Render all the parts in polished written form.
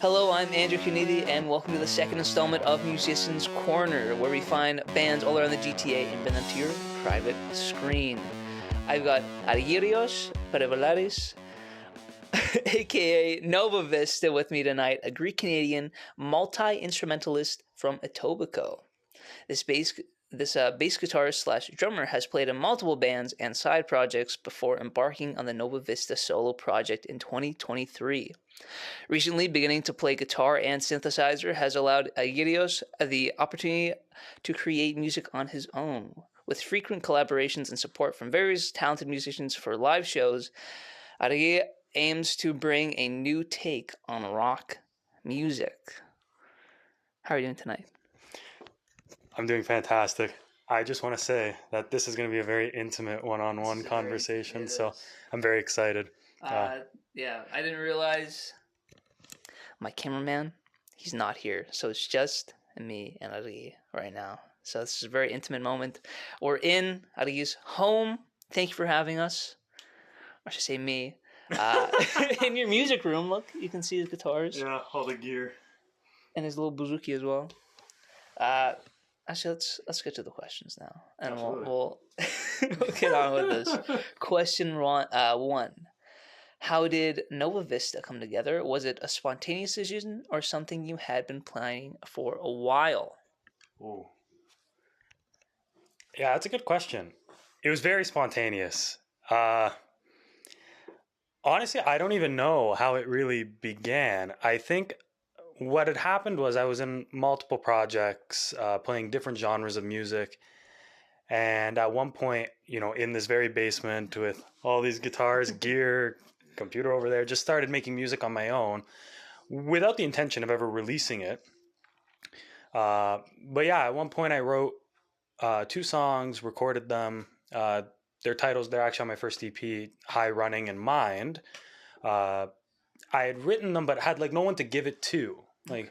Hello, I'm Andrew Cunidi, and welcome to the second installment of Musicians Corner, where we find bands all around the GTA and bring them to your private screen. I've got Argyrios Perivolaris, aka Nova Vista, with me tonight, a Greek-Canadian multi-instrumentalist from Etobicoke. This bass guitarist slash drummer has played in multiple bands and side projects before embarking on the Nova Vista solo project in 2023. Recently, beginning to play guitar and synthesizer has allowed Argyrios the opportunity to create music on his own. With frequent collaborations and support from various talented musicians for live shows, Argyrios aims to bring a new take on rock music. How are you doing tonight? I'm doing fantastic. I just want to say that this is going to be a very intimate one-on-one conversation, so I'm very excited. Yeah, I didn't realize my cameraman, he's not here, so it's just me and Ari right now. So this is a very intimate moment. We're in Ari's home. Thank you for having us. Or I should say me. In your music room, look, you can see his guitars. Yeah, all the gear. And his little bouzouki as well. Actually, let's get to the questions now, and we'll get on with this. Question one: how did Nova Vista come together? Was it a spontaneous decision or something you had been planning for a while? Ooh. Yeah, that's a good question. It was very spontaneous. Honestly, I don't even know how it really began. I think what had happened was I was in multiple projects, playing different genres of music. And at one point, in this very basement with all these guitars, gear, computer over there, just started making music on my own without the intention of ever releasing it. But yeah, at one point I wrote 2 songs, recorded them. Their titles, they're actually on my first EP, High Running and Mind. I had written them, but had no one to give it to. There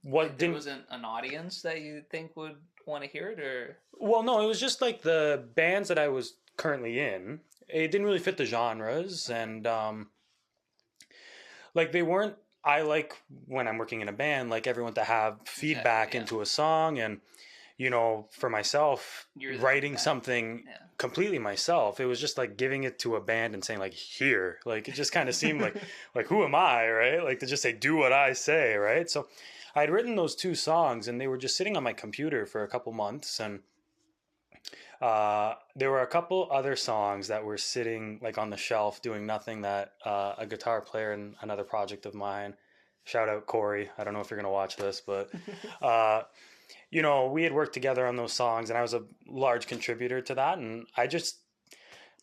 wasn't an audience that you think would want to hear it, or? Well, no, it was just the bands that I was currently in. It didn't really fit the genres, and they weren't. I like when I'm working in a band, everyone to have feedback into a song, and for myself, writing something completely myself. It was just giving it to a band and saying here, it just kind of seemed like who am I, right? To just say do what I say, right? So I had written those 2 songs, and they were just sitting on my computer for a couple months, and there were a couple other songs that were sitting on the shelf doing nothing that a guitar player in another project of mine, shout out Corey, I don't know if you're going to watch this, but we had worked together on those songs, and I was a large contributor to that, and I just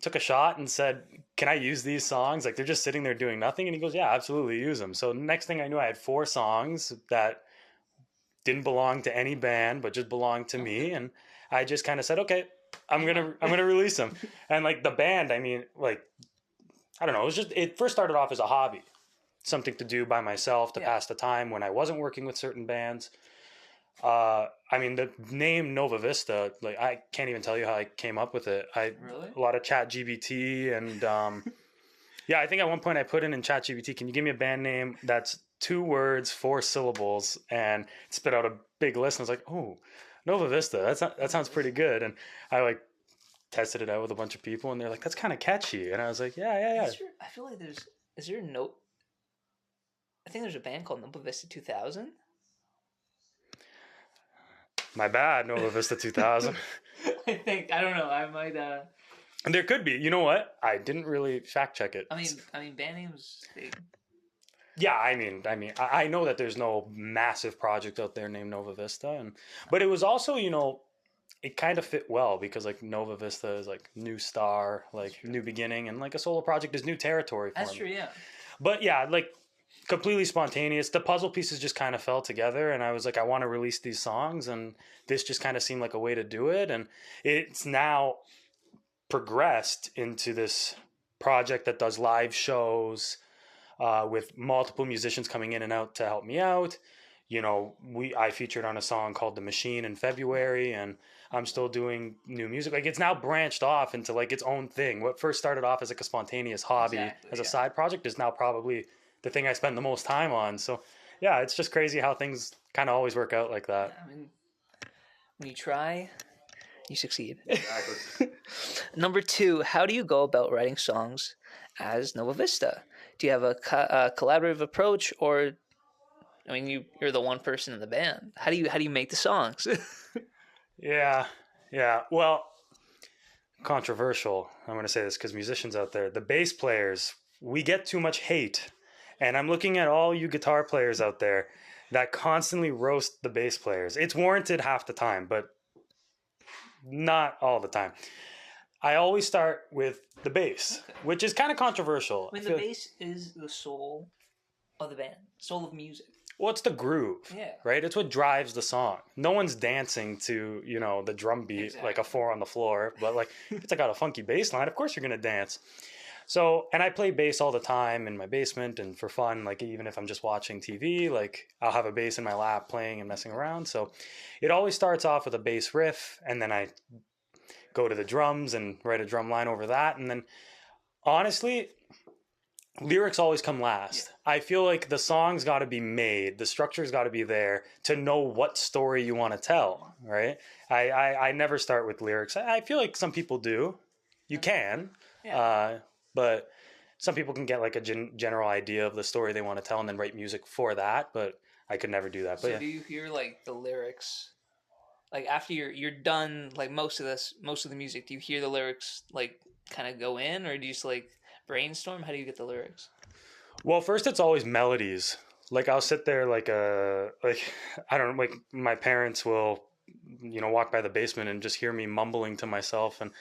took a shot and said, can I use these songs? They're just sitting there doing nothing. And he goes, yeah, absolutely, use them. So next thing I knew, I had 4 songs that didn't belong to any band, but just belonged to me. And I just kind of said, okay, I'm going to release them. And the band, I don't know, it first started off as a hobby, something to do by myself to pass the time when I wasn't working with certain bands. The name Nova Vista, I can't even tell you how I came up with it. Really? A lot of ChatGPT, and I think at one point I put in ChatGPT, can you give me a band name that's 2 words, 4 syllables, and it spit out a big list. And I was like, oh, Nova Vista, that sounds pretty good. And I tested it out with a bunch of people, and they're like, that's kind of catchy. And I was like, yeah. I feel like I think there's a band called Nova Vista 2000. My bad, Nova Vista 2000. I don't know. I might. And there could be. You know what? I didn't really fact check it. I mean, band names. Yeah, I know that there's no massive project out there named Nova Vista, but it was also, it kind of fit well because Nova Vista is new star, new beginning, and a solo project is new territory for me. That's true, yeah. But yeah, completely spontaneous. The puzzle pieces just kind of fell together, and I was I want to release these songs, and this just kind of seemed like a way to do it. And it's now progressed into this project that does live shows with multiple musicians coming in and out to help me out. I featured on a song called The Machine in February, and I'm still doing new music. It's now branched off into its own thing. What first started off as a spontaneous hobby, a side project, is now probably the thing I spend the most time on. So yeah, it's just crazy how things kind of always work out like that. I mean, when you try, you succeed. Exactly. Number 2, how do you go about writing songs as Nova Vista? Do you have a collaborative approach, or I mean, you're the one person in the band. How do you make the songs? Yeah, yeah. Well, controversial. I'm going to say this because musicians out there, the bass players, we get too much hate. And I'm looking at all you guitar players out there that constantly roast the bass players. It's warranted half the time, but not all the time. I always start with the bass, which is kind of controversial. I mean, the bass is the soul of the band, soul of music. Well, it's the groove, right? It's what drives the song. No one's dancing to, the drum beat, like a 4 on the floor. But like, if it's got a funky bass line, of course you're going to dance. So, and I play bass all the time in my basement and for fun. Like, even if I'm just watching TV, like I'll have a bass in my lap playing and messing around. So it always starts off with a bass riff, and then I go to the drums and write a drum line over that. And then honestly, lyrics always come last. I feel like the song's got to be made, the structure's got to be there to know what story you want to tell, right? I never start with lyrics. I feel like some people do. You can, but some people can get like a general idea of the story they want to tell and then write music for that, but I could never do that. But so do you hear like the lyrics, like after you're done, like most of the music, do you hear the lyrics like kind of go in, or do you just like brainstorm? How do you get the lyrics? Well, first it's always melodies. Like I'll sit there like I don't know, like my parents will, walk by the basement and just hear me mumbling to myself, and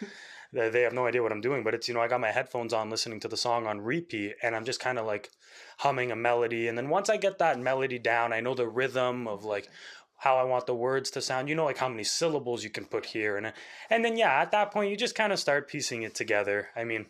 they have no idea what I'm doing, but it's, I got my headphones on listening to the song on repeat, and I'm just kind of like humming a melody. And then once I get that melody down, I know the rhythm of like how I want the words to sound, like how many syllables you can put here. And then, at that point you just kind of start piecing it together. I mean,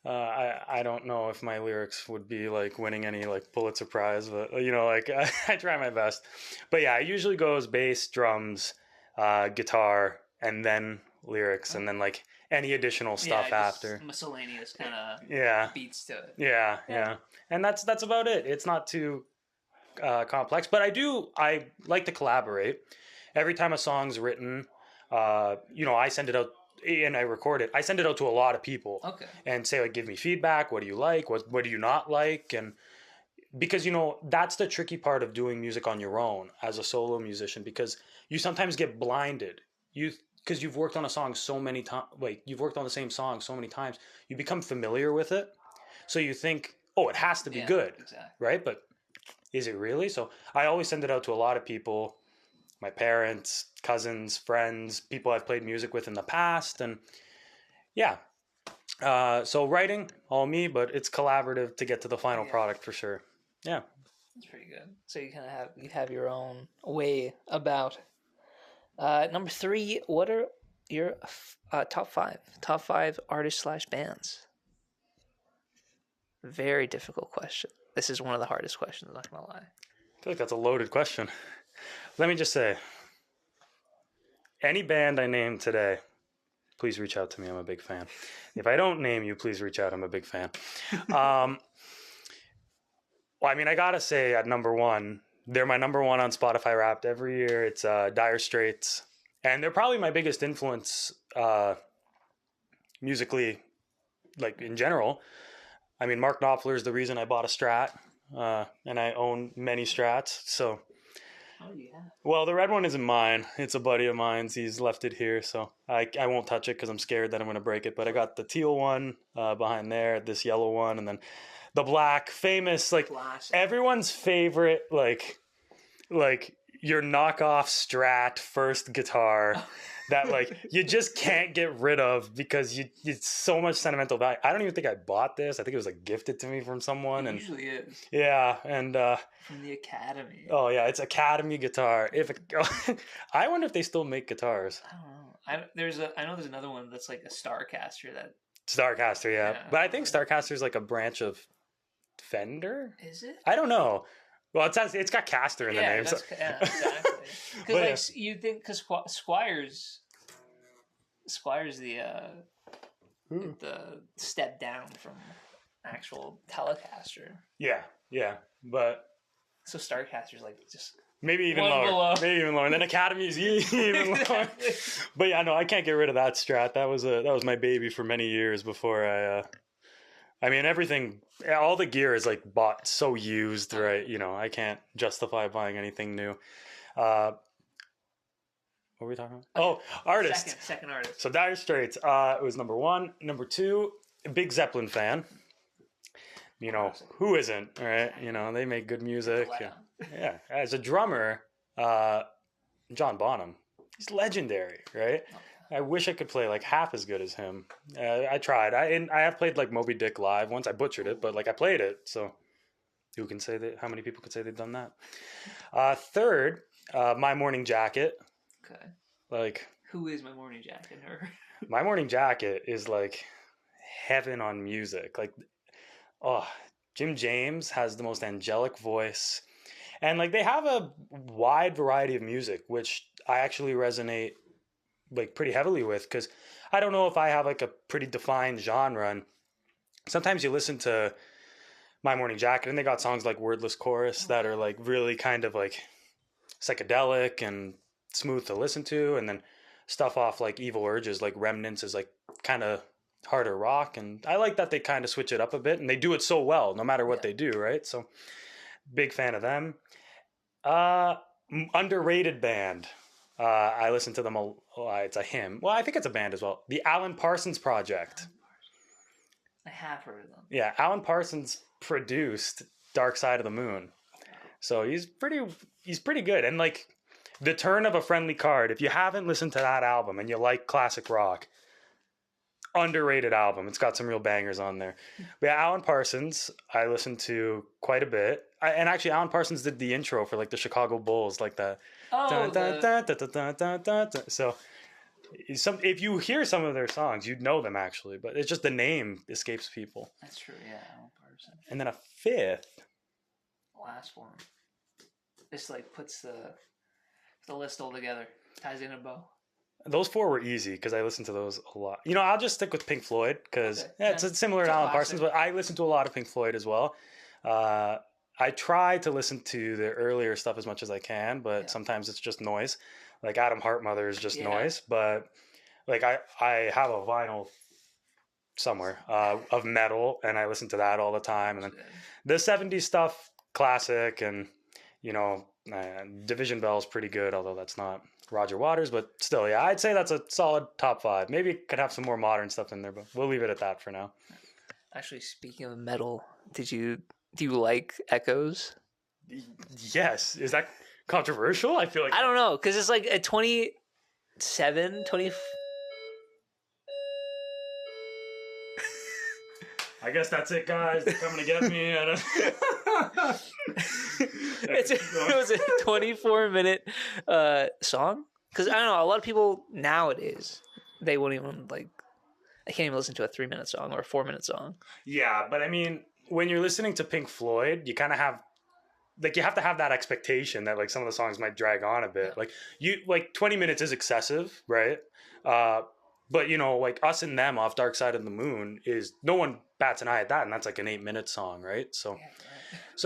I don't know if my lyrics would be like winning any like Pulitzer Prize, but like I try my best. But yeah, it usually goes bass, drums, guitar, and then lyrics, and then like any additional stuff after. Miscellaneous kind of beats to it. Yeah. And that's about it. It's not too complex, but I like to collaborate. Every time a song's written, I send it out and I record it. I send it out to a lot of people. Okay. And say like, give me feedback. What do you like? What do you not like? And because that's the tricky part of doing music on your own as a solo musician, because you sometimes get blinded. Because you've worked on a song so many times, like you've worked on the same song so many times, you become familiar with it. So you think, oh, it has to be good, exactly. Right? But is it really? So I always send it out to a lot of people, my parents, cousins, friends, people I've played music with in the past. And so writing, all me, but it's collaborative to get to the final product for sure. Yeah. That's pretty good. So you kind of have your own way about. Number 3, what are your top five artists/bands? Very difficult question. This is one of the hardest questions, I'm not gonna lie. I feel like that's a loaded question. Let me just say, any band I name today, please reach out to me. I'm a big fan. If I don't name you, please reach out. I'm a big fan. Well, I mean, I gotta say at number 1, they're my number 1 on Spotify Wrapped every year. It's Dire Straits. And they're probably my biggest influence musically, like in general. I mean, Mark Knopfler is the reason I bought a Strat, and I own many Strats. So, well, the red one isn't mine. It's a buddy of mine's. He's left it here, so I won't touch it because I'm scared that I'm going to break it. But I got the teal one behind there, this yellow one, and then the black, famous, like everyone's favorite, like your knockoff Strat first guitar that like you just can't get rid of because it's so much sentimental value. I don't even think I bought this. I think it was like gifted to me from someone. It usually is. Yeah, and from the Academy. Oh yeah, it's Academy guitar. I wonder if they still make guitars. I don't know. I know there's another one that's like a Starcaster. Starcaster, yeah. But I think Starcaster is like a branch branch of Fender. Is it? I don't know. Well, it's got caster in the name. So. Yeah, exactly. Because you think because Squire's the step down from actual Telecaster. Yeah, but So Starcaster's like just maybe even one lower. below. Maybe even lower. And then Academy's even lower. But yeah, no, I can't get rid of that Strat. That was my baby for many years before I mean, everything, all the gear is like bought so used, right? You know, I can't justify buying anything new. What were we talking about? Oh, artist. Second artist. So Dire Straits, it was number 1. Number 2, big Zeppelin fan. You know, who isn't, right? You know, they make good music. Yeah. As a drummer, John Bonham, he's legendary, right? I wish I could play like half as good as him. I tried. I have played like Moby Dick live once. I butchered it, but like I played it. So who can say that? How many people could say they've done that? Third, My Morning Jacket. Okay. Like, who is My Morning Jacket? Her. My Morning Jacket is like heaven on music. Like, oh, Jim James has the most angelic voice, and like they have a wide variety of music, which I actually resonate like pretty heavily with, because I don't know if I have like a pretty defined genre, and sometimes you listen to My Morning Jacket and they got songs like Wordless Chorus that are like really kind of like psychedelic and smooth to listen to, and then stuff off like Evil Urges like Remnants is like kind of harder rock, and I like that they kind of switch it up a bit, and they do it so well no matter what they do, right? So big fan of them. Underrated band. I listen to them it's a hymn. Well, I think it's a band as well. The Alan Parsons Project. I have heard of them. Yeah, Alan Parsons produced Dark Side of the Moon. So he's pretty good. And like The Turn of a Friendly Card, if you haven't listened to that album and you like classic rock, underrated album. It's got some real bangers on there. But yeah, Alan Parsons, I listened to quite a bit. And actually, Alan Parsons did the intro for like the Chicago Bulls, like the. So, if you hear some of their songs, you'd know them actually, but it's just the name escapes people. That's true, yeah. Alan Parsons. And then a fifth. Last one. This like puts the list all together, ties in a bow. Those 4 were easy because I listened to those a lot. You know, I'll just stick with Pink Floyd because it's similar to Alan Parsons, but I listen to a lot of Pink Floyd as well. I try to listen to the earlier stuff as much as I can, but sometimes it's just noise. Like Adam Hartmother is just noise, but like I have a vinyl somewhere of metal, and I listen to that all the time. And then the 70s stuff, classic, and you know, Division Bell's pretty good, although that's not Roger Waters, but still, yeah, I'd say that's a solid top 5. Maybe could have some more modern stuff in there, but we'll leave it at that for now. Actually, speaking of metal, do you like Echoes? Yes. Is that controversial? I feel like... I don't know, because it's like a 27, 20... I guess that's it, guys. They're coming to get me. It was a 24-minute song. Because, I don't know, a lot of people nowadays, they won't even, like... I can't even listen to a 3-minute song or a 4-minute song. Yeah, but I mean... When you're listening to Pink Floyd, you kind of have, like, you have to have that expectation that, like, some of the songs might drag on a bit. Like 20 minutes is excessive, right? But, you know, like, Us and Them off Dark Side of the Moon is, no one bats an eye at that, and that's like an 8-minute song, right? So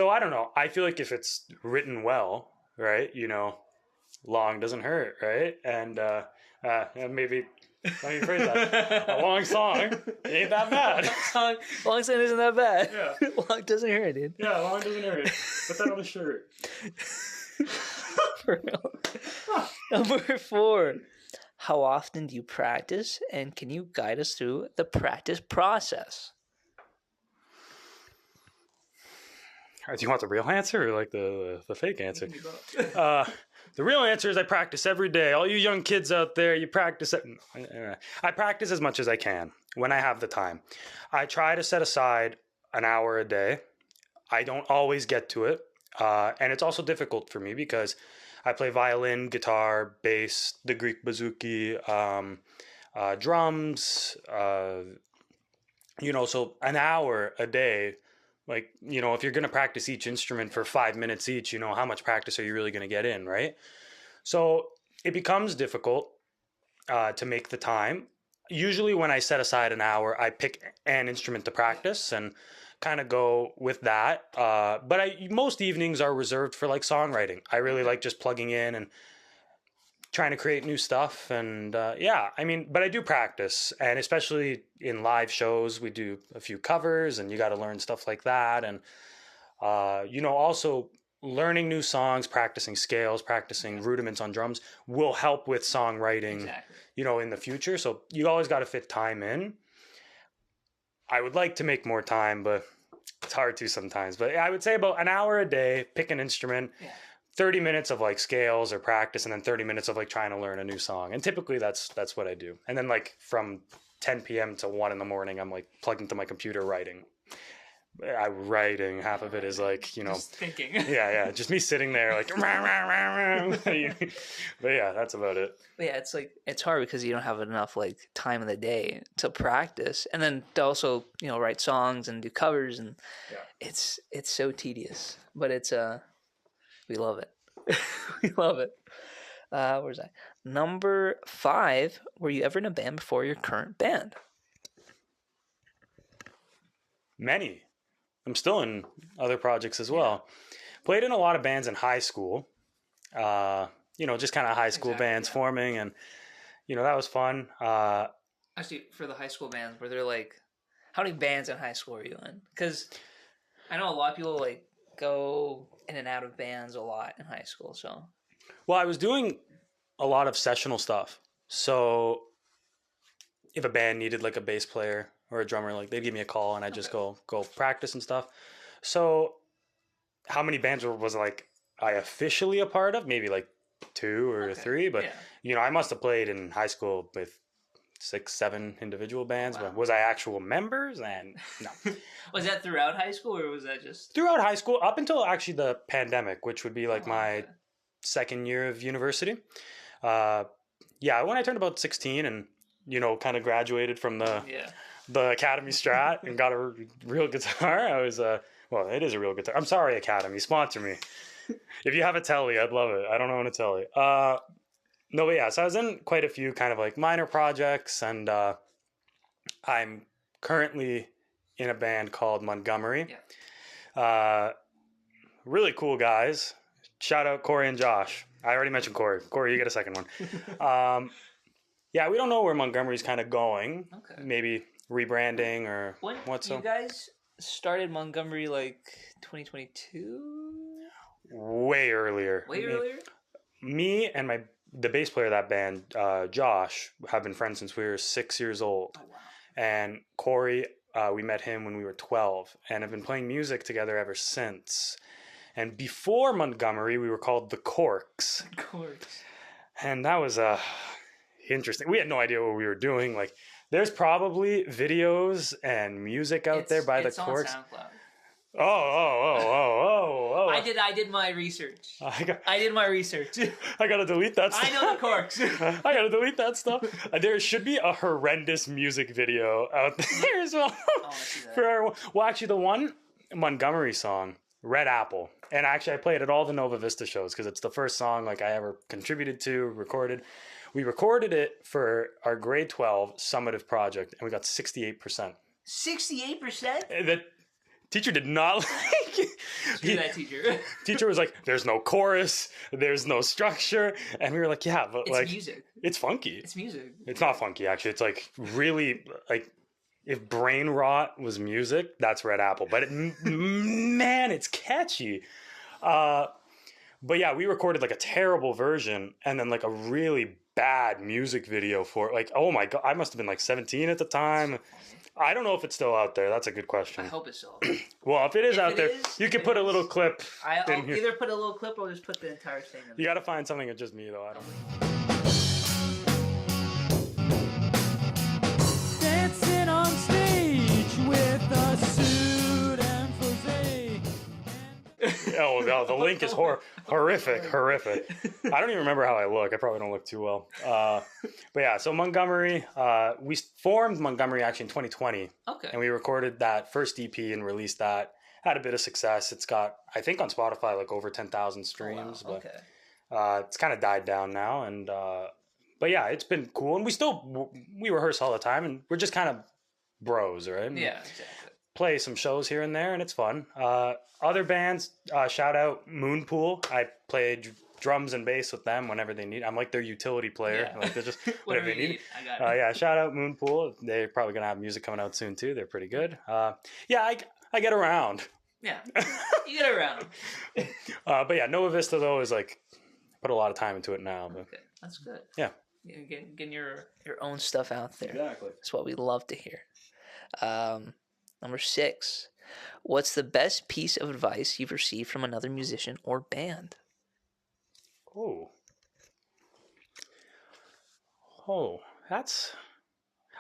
I don't know. I feel like if it's written well, right, you know, long doesn't hurt, right? And maybe... Let me phrase that. A long song ain't that bad. Long song isn't that bad. Yeah. Long doesn't hurt, dude. Yeah, long doesn't hurt. Put that on a shirt. For real. Number 4. How often do you practice, and can you guide us through the practice process? Do you want the real answer or like the fake answer? The real answer is I practice every day. All you young kids out there, you practice it. I practice as much as I can when I have the time. I try to set aside an hour a day. I don't always get to it. And it's also difficult for me because I play violin, guitar, bass, the Greek bouzouki, drums, you know, so an hour a day. Like, you know, if you're going to practice each instrument for 5 minutes each, you know, how much practice are you really going to get in, right? So it becomes difficult to make the time. Usually when I set aside an hour, I pick an instrument to practice and kind of go with that. But most evenings are reserved for like songwriting. I really like just plugging in and trying to create new stuff. And yeah, I mean, but I do practice. And especially in live shows, we do a few covers and you got to learn stuff like that. And, you know, also learning new songs, practicing scales, practicing rudiments on drums will help with songwriting, you know, in the future. So you always got to fit time in. I would like to make more time, but it's hard to sometimes. But I would say about an hour a day, pick an instrument, 30 minutes of like scales or practice, and then 30 minutes of like trying to learn a new song. And typically that's what I do. And then like from 10 p.m. to 1 in the morning, I'm like plugged into my computer writing. Writing, half of it is like, you know, just thinking. yeah, just me sitting there like, but yeah, that's about it. But yeah, it's like it's hard because you don't have enough like time in the day to practice, and then to also, you know, write songs and do covers, and it's so tedious. But it's we love it. We love it. Where's that? Number 5. Were you ever in a band before your current band? Many. I'm still in other projects as well. Played in a lot of bands in high school. You know, just kind of high school bands forming, and you know, that was fun. Actually, for the high school bands, were there like, how many bands in high school were you in? Because I know a lot of people like go in and out of bands a lot in high school. So, well, I was doing a lot of sessional stuff. So, if a band needed like a bass player or a drummer, like they'd give me a call and I'd just go practice and stuff. So how many bands was like I officially a part of? Maybe like 2 or 3, but you know, I must have played in high school with 6, 7 individual bands. But was I actual members? And no. Was that throughout high school, or was that just throughout high school up until actually the pandemic, which would be like my second year of university? Yeah, when I turned about 16 and, you know, kind of graduated from the Academy Strat and got a real guitar. I was, well, it is a real guitar. I'm sorry, Academy, sponsor me. If you have a telly, I'd love it. I don't own a telly. No, but yeah, so I was in quite a few kind of like minor projects, and I'm currently in a band called Montgomery. Really cool guys. Shout out Corey and Josh. I already mentioned Corey. Corey, you get a second one. Yeah, we don't know where Montgomery's kind of going. Okay. Maybe rebranding or what's so. You guys started Montgomery like 2022? Way earlier. Me and the bass player of that band, Josh, have been friends since we were 6 years old. Oh, wow. And Corey, we met him when we were 12 and have been playing music together ever since. And before Montgomery, we were called the Corks. The Corks. And that was interesting. We had no idea what we were doing. Like, there's probably videos and music out there by the Corks. On SoundCloud. Oh. I did my research. I did my research. I gotta delete that stuff. I know the Corks. I gotta delete that stuff. There should be a horrendous music video out there as well. Well, actually, the one Montgomery song, Red Apple. And actually, I play it at all the Nova Vista shows because it's the first song like I ever contributed to, recorded. We recorded it for our grade 12 summative project, and we got 68%. 68%? The teacher did not like it. Screw that teacher. Teacher was like, there's no chorus, there's no structure. And we were like, yeah, but it's music. It's funky. It's music. It's not funky, actually. It's like really, like, if brain rot was music, that's Red Apple. But man, it's catchy. But yeah, we recorded like a terrible version and then like a really bad music video for it. Like, oh my God, I must have been like 17 at the time. I don't know if it's still out there. That's a good question. I hope it's still out there. Well, if it is out there, you can put a little clip. I'll either put a little clip or just put the entire thing in there. You got to find something that's just me, though. I don't know. Dancing on stage with a suit and fuzzy. Oh, no, the link is horrific. I don't even remember how I look. I probably don't look too well. But yeah, so Montgomery, we formed Montgomery actually in 2020. Okay. And we recorded that first EP and released that. Had a bit of success. It's got, I think on Spotify, like over 10,000 streams. Oh, wow. Okay. But it's kind of died down now. And but yeah, it's been cool. And we rehearse all the time. And we're just kind of bros, right? Yeah, exactly. play some shows here and there, and it's fun. Other bands, shout out Moonpool. I played drums and bass with them whenever they need. I'm like their utility player. Yeah. Like they're just Whatever whatever they you need. need, I got it. Yeah, shout out Moonpool. They're probably gonna have music coming out soon too. They're pretty good. Yeah, I get around. Yeah, you get around. But yeah, Nova Vista though is like put a lot of time into it now. But Okay, that's good. yeah, Getting your own stuff out there. exactly. That's what we love to hear. Number 6. What's the best piece of advice you've received from another musician or band?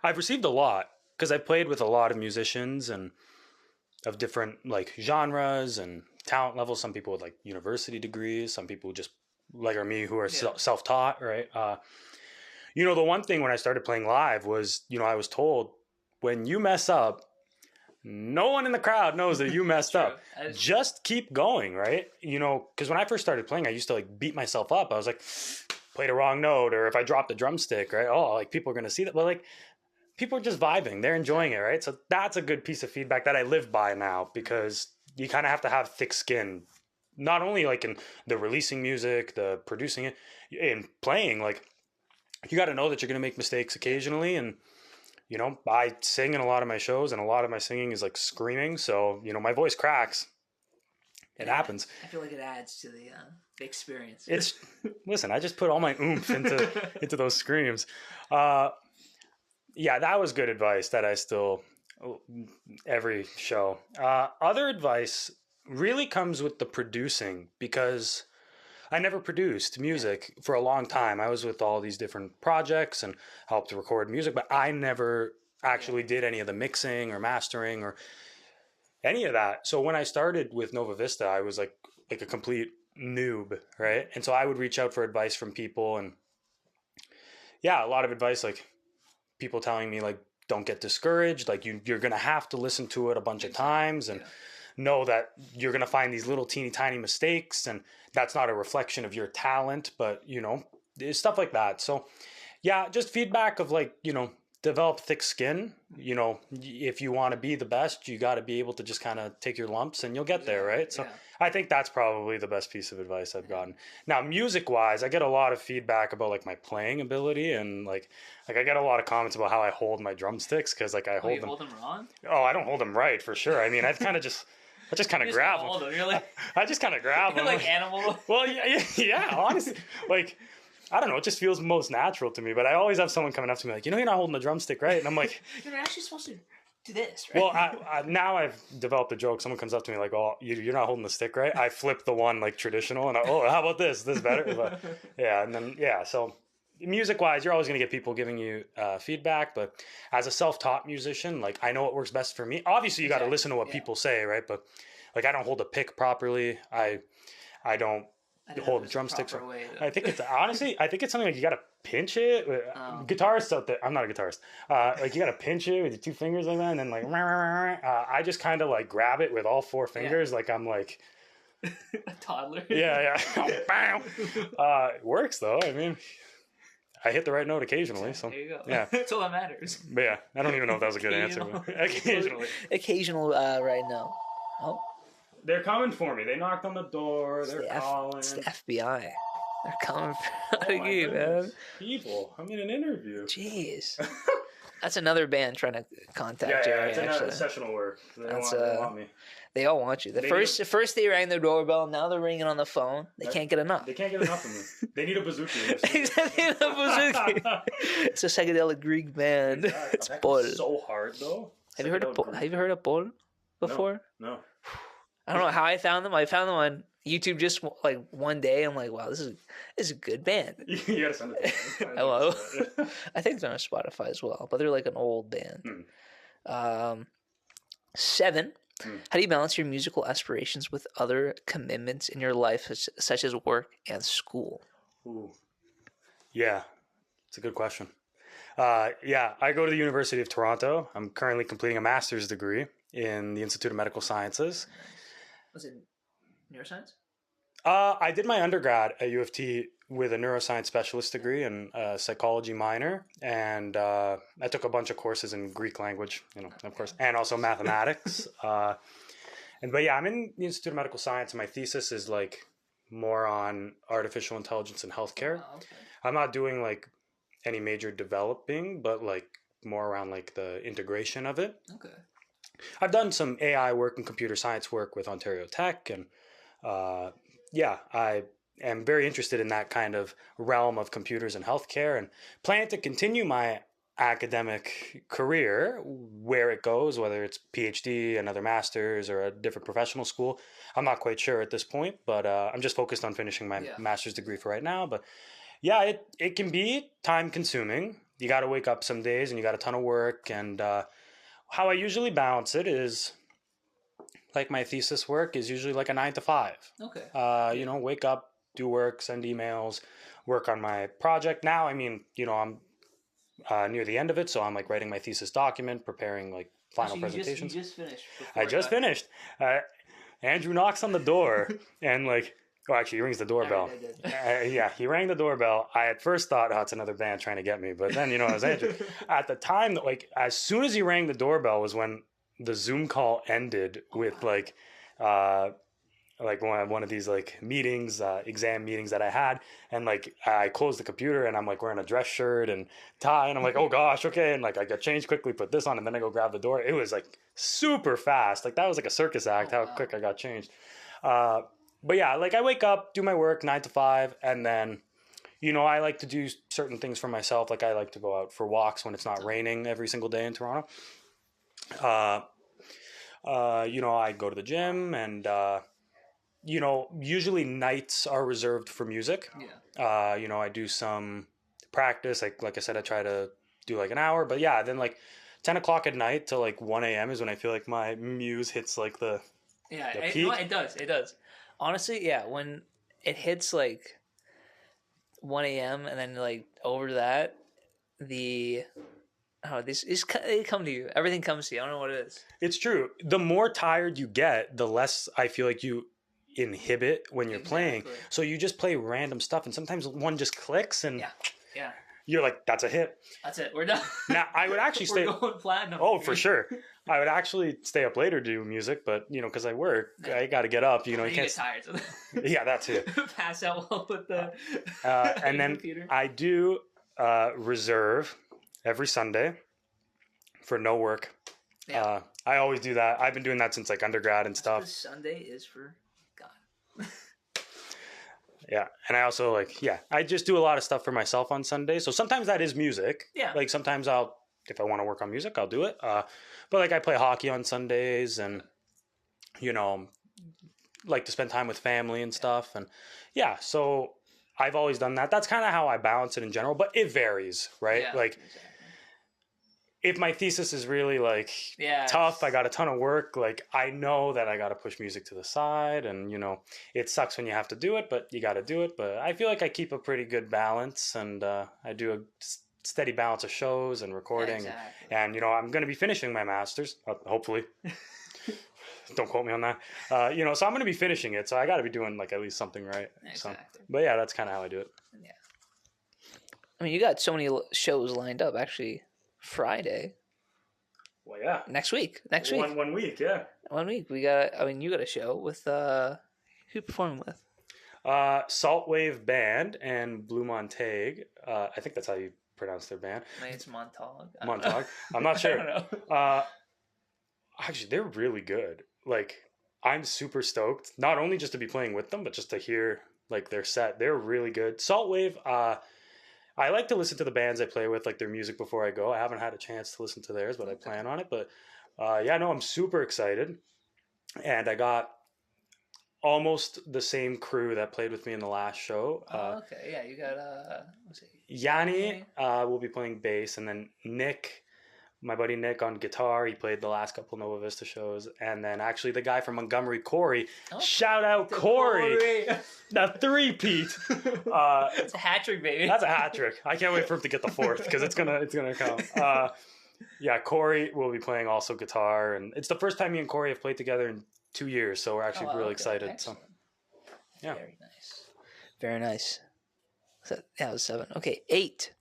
I've received a lot because I played with a lot of musicians and of different like genres and talent levels. Some people with like university degrees, some people just like me who are self-taught, right? The one thing when I started playing live was, I was told when you mess up, no one in the crowd knows that you messed up. Just keep going, right? Because when I first started playing, I used to like beat myself up. I was like, played a wrong note, or if I dropped the drumstick, right? Oh, like people are going to see that. But like people are just vibing. They're enjoying it, right? So that's a good piece of feedback that I live by now, because you kind of have to have thick skin, not only like in the releasing music, the producing it, in playing, like you got to know that you're going to make mistakes occasionally. And, I sing in a lot of my shows, and a lot of my singing is like screaming. So, my voice cracks. It happens. I feel like it adds to the experience. Listen, I just put all my oomph into those screams. Yeah, that was good advice that I still, every show. Other advice really comes with the producing, because I never produced music for a long time. I was with all these different projects and helped record music, but I never actually did any of the mixing or mastering or any of that. So when I started with Nova Vista, I was like a complete noob, right? And so I would reach out for advice from people, and yeah, a lot of advice, like people telling me like, don't get discouraged. Like you're going to have to listen to it a bunch of times and know that you're going to find these little teeny tiny mistakes, and that's not a reflection of your talent, but stuff like that. So yeah, just feedback of like, develop thick skin. If you want to be the best, you got to be able to just kind of take your lumps and you'll get there, right? So I think that's probably the best piece of advice I've gotten. Now, music wise, I get a lot of feedback about like my playing ability, and like I get a lot of comments about how I hold my drumsticks, because like I hold them. Hold them wrong? Oh, I don't hold them right for sure. I mean, I just kind of grab them. You're like, I just kind of grab them. you're like animal. Well, yeah, honestly, like, I don't know, it just feels most natural to me, but I always have someone coming up to me like, you're not holding the drumstick right. And I'm like, you're actually supposed to do this, right? well, now I've developed a joke. Someone comes up to me like, oh, you're not holding the stick right. I flip the one like traditional, and how about this? This better? But, yeah, and then, so music-wise, you're always going to get people giving you feedback, but as a self-taught musician, like, I know what works best for me. Obviously, you got to listen to what people say, right? But, like, I don't hold a pick properly. I don't hold drumsticks. I think it's honestly, I think it's something like you got to pinch it. Guitarists out there, I'm not a guitarist. Like you got to pinch it with your two fingers like that, and then like I just kind of like grab it with all four fingers, like I'm like a toddler. Yeah. It works though. I mean, I hit the right note occasionally, so there you go. Yeah, that's all that matters. But yeah, I don't even know if that was a good answer. Occasional right now. Oh. They're coming for me. They knocked on the door. They're calling. It's the FBI. They're coming for you, man. People, I'm in an interview. Jeez. That's another band trying to contact you. Yeah, it's another sessional work. They want me. They all want you. First they rang their doorbell. Now they're ringing on the phone. They can't get enough. They can't get enough of me. They need a bazooki. Exactly, a bazooki. It's a psychedelic Greek band. Exactly. It's Paul. So hard though. Have you heard of Paul before? No. I don't know how I found them. I found them on YouTube just like one day. I'm like, wow, this is a good band. You gotta send it to me. Hello. I think they're on Spotify as well, but they're like an old band. 7. How do you balance your musical aspirations with other commitments in your life, such as work and school? Ooh. Yeah, it's a good question. I go to the University of Toronto. I'm currently completing a master's degree in the Institute of Medical Sciences. Was it neuroscience? I did my undergrad at U of T with a neuroscience specialist degree and a psychology minor, and I took a bunch of courses in Greek language, of course, and also mathematics. But yeah, I'm in the Institute of Medical Science, and my thesis is like more on artificial intelligence in healthcare. Oh, okay. I'm not doing like any major developing, but like more around like the integration of it. Okay. I've done some AI work and computer science work with Ontario Tech, and yeah, I am very interested in that kind of realm of computers and healthcare, and plan to continue my academic career where it goes, whether it's PhD, another master's, or a different professional school. I'm not quite sure at this point, but I'm just focused on finishing my master's degree for right now. But yeah, it can be time consuming. You got to wake up some days and you got a ton of work. And how I usually balance it is like my thesis work is usually like a 9 to 5. Okay. Wake up, do work, send emails, work on my project. Now, I mean, I'm near the end of it, so I'm like writing my thesis document, preparing like final presentations. You just finished. I just finished. Andrew knocks on the door and like, actually he rings the doorbell. Yeah, he rang the doorbell. I at first thought, it's another band trying to get me, but then it was Andrew. At the time, like as soon as he rang the doorbell was when the Zoom call ended with like one of these like meetings, exam meetings that I had, and like I closed the computer and I'm like wearing a dress shirt and tie, and I'm like, oh gosh, okay, and like I got changed quickly, put this on, and then I go grab the door. It was like super fast, like that was like a circus act, how quick I got changed. But yeah, like I wake up, do my work 9 to 5, and then I like to do certain things for myself. Like I like to go out for walks when it's not raining every single day in Toronto. I go to the gym, and usually nights are reserved for music. Yeah. I do some practice. Like I said, I try to do like an hour. But yeah, then like 10 o'clock at night to like 1 a.m. is when I feel like my muse hits like the peak. It does. Honestly, yeah, when it hits like 1 a.m. and then like over that, they come to you. Everything comes to you. I don't know what it is. It's true. The more tired you get, the less I feel like you inhibit when you're playing. So you just play random stuff, and sometimes one just clicks, and yeah, you're like, that's a hit. That's it. We're done. Now I would actually We're going platinum. Oh, for sure. I would actually stay up later to do music, but because I work, I got to get up. You can't get tired. So yeah, that's it. Pass out while with the and then computer. I do reserve every Sunday for no work. Yeah. I always do that. I've been doing that since like undergrad and stuff. Sunday is for God. Yeah, and I also I just do a lot of stuff for myself on Sundays. So sometimes that is music. Yeah. Like sometimes if I want to work on music, I'll do it. But like I play hockey on Sundays, and like to spend time with family and stuff. And yeah, so I've always done that. That's kind of how I balance it in general, but it varies, right? Yeah, like exactly. If my thesis is really like tough, I got a ton of work, like I know that I got to push music to the side, and it sucks when you have to do it, but you got to do it. But I feel like I keep a pretty good balance, and I do a steady balance of shows and recording. Exactly. And I'm going to be finishing my master's, hopefully. Don't quote me on that. So I'm going to be finishing it, so I got to be doing like at least something right. Exactly. So, but yeah, that's kind of how I do it. Yeah. I mean, you got so many shows lined up. Actually, Friday. Well, yeah. Next week. 1 week, yeah. 1 week. You got a show with who you performing with? Saltwave Band and Blue Montague. I think that's how you pronounce their band. Maybe it's Montague. Montague. I'm not sure. I don't know. Actually, they're really good. Like, I'm super stoked. Not only just to be playing with them, but just to hear like their set. They're really good. Saltwave. I like to listen to the bands I play with, like their music before I go. I haven't had a chance to listen to theirs, but I plan on it. But I'm super excited. And I got almost the same crew that played with me in the last show. Okay, yeah, you got Yanni will be playing bass, and then Nick, my buddy Nick, on guitar. He played the last couple Nova Vista shows, and then actually the guy from Montgomery, Corey. Shout out Corey, the three-peat. It's a hat trick, baby. That's a hat trick. I can't wait for him to get the fourth, because it's gonna come. Corey will be playing also guitar, and it's the first time me and Corey have played together in 2 years, so we're actually really excited. Excellent. Yeah. Very nice. Very nice. So that was 7. Okay, 8.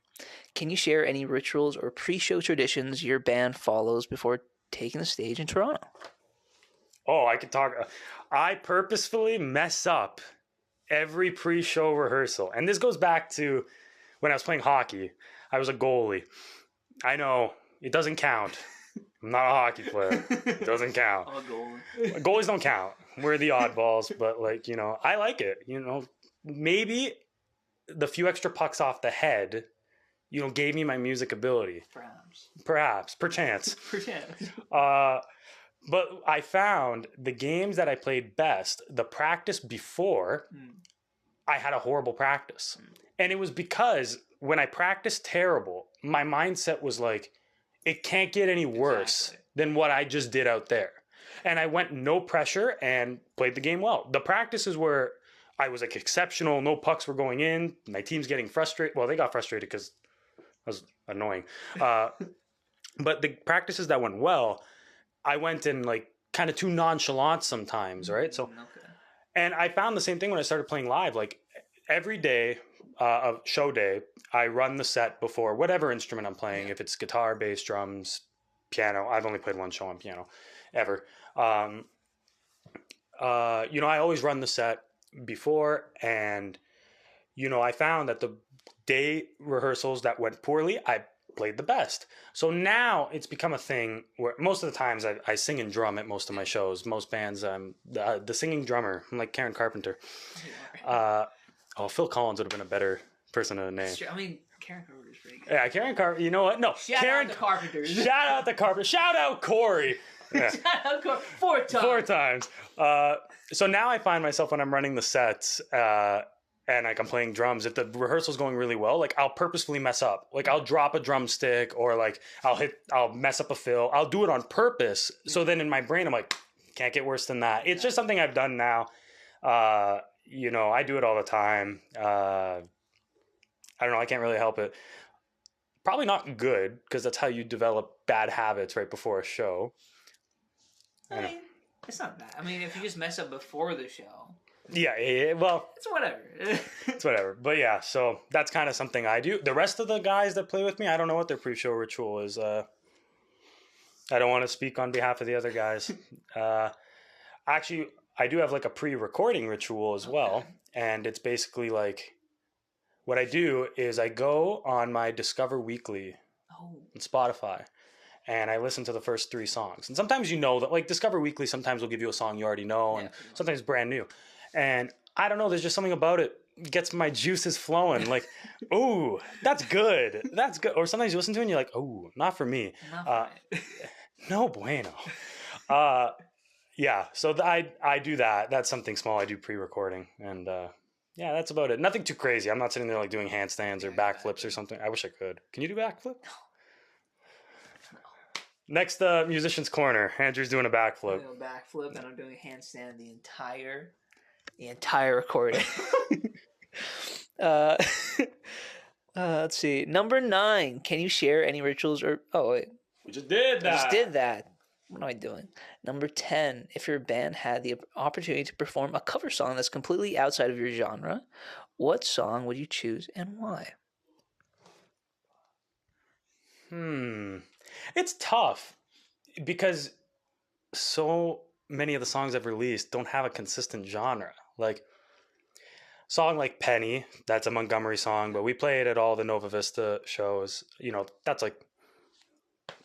Can you share any rituals or pre-show traditions your band follows before taking the stage in Toronto? Oh, I could talk. I purposefully mess up every pre-show rehearsal. And this goes back to when I was playing hockey. I was a goalie. I know it doesn't count. I'm not a hockey player. It doesn't count. I'm a goalie. Goalies don't count. We're the oddballs, but like, I like it. Maybe the few extra pucks off the head, gave me my music ability. Perhaps, perchance. But I found the games that I played best, the practice before, I had a horrible practice. And it was because when I practiced terrible, my mindset was like, it can't get any worse than what I just did out there. And I went no pressure and played the game well. The practices where I was like exceptional, no pucks were going in, my team's getting frustrated. Well, they got frustrated because I was annoying. But the practices that went well, I went in like kind of too nonchalant sometimes, right? So, and I found the same thing when I started playing live. Like every day, of show day, I run the set before whatever instrument I'm playing. If it's guitar, bass, drums, piano. I've only played one show on piano ever. I always run the set before, and I found that the day rehearsals that went poorly, I played the best. So now it's become a thing where most of the times I sing and drum at most of my shows. Most bands, I'm the singing drummer. I'm like Karen Carpenter. Phil Collins would have been a better person to name. I mean, Karen Carpenter's pretty good. Yeah, Karen Carpenter. You know what? No, Shout out the Carpenters. Shout out the Carpenter. Shout out Corey. Yeah. Shout out Corey. 4 times. 4 times. So now I find myself when I'm running the sets, and like I'm playing drums, if the rehearsal's going really well, like I'll purposefully mess up. Like I'll drop a drumstick, or like I'll mess up a fill. I'll do it on purpose. So then in my brain, I'm like, can't get worse than that. It's just something I've done now. I do it all the time. I don't know. I can't really help it. Probably not good, because that's how you develop bad habits right before a show. I mean, it's not bad. I mean, if you just mess up before the show. Yeah, well, it's whatever. It's whatever. But yeah, so that's kind of something I do. The rest of the guys that play with me, I don't know what their pre-show ritual is. I don't want to speak on behalf of the other guys. Actually, I do have like a pre-recording ritual as well. And it's basically like, what I do is I go on my Discover Weekly on Spotify, and I listen to the first 3 songs. And sometimes that, like Discover Weekly sometimes will give you a song you already know, and sometimes it's brand new. And I don't know, there's just something about it. Gets my juices flowing. Like, ooh, that's good. That's good. Or sometimes you listen to it and you're like, ooh, not for me. No bueno. Yeah, so I do that. That's something small I do pre-recording. And yeah, that's about it. Nothing too crazy. I'm not sitting there like doing handstands or backflips or something. I wish I could. Can you do backflip? No. Next, musician's corner. Andrew's doing a backflip. I'm doing a backflip, and I'm doing a handstand the entire recording. Let's see. Number 9. Can you share any rituals or? Oh wait, we just did that. What am I doing? Number 10. If your band had the opportunity to perform a cover song that's completely outside of your genre, what song would you choose and why? It's tough because so many of the songs I've released don't have a consistent genre. Like song like Penny, that's a Montgomery song, but we play it at all the Nova Vista shows. That's like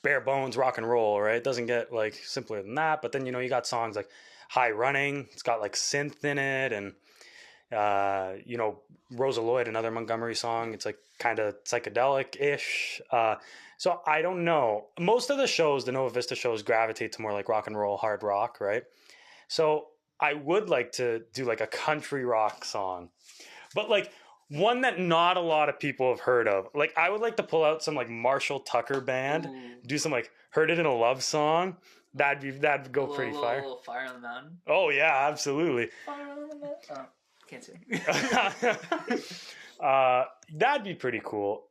bare bones rock and roll, right? It doesn't get like simpler than that. But then, you got songs like High Running. It's got like synth in it. And, Rosa Lloyd, another Montgomery song. It's like kind of psychedelic-ish. So I don't know. Most of the shows, the Nova Vista shows, gravitate to more like rock and roll, hard rock, right? So I would like to do like a country rock song. But like one that not a lot of people have heard of. Like I would like to pull out some like Marshall Tucker band, do some like Heard It in a Love Song. That'd go pretty fire. A little Fire on the Mountain. Oh yeah, absolutely. Fire on the Mountain. Oh, can't sing. That'd be pretty cool.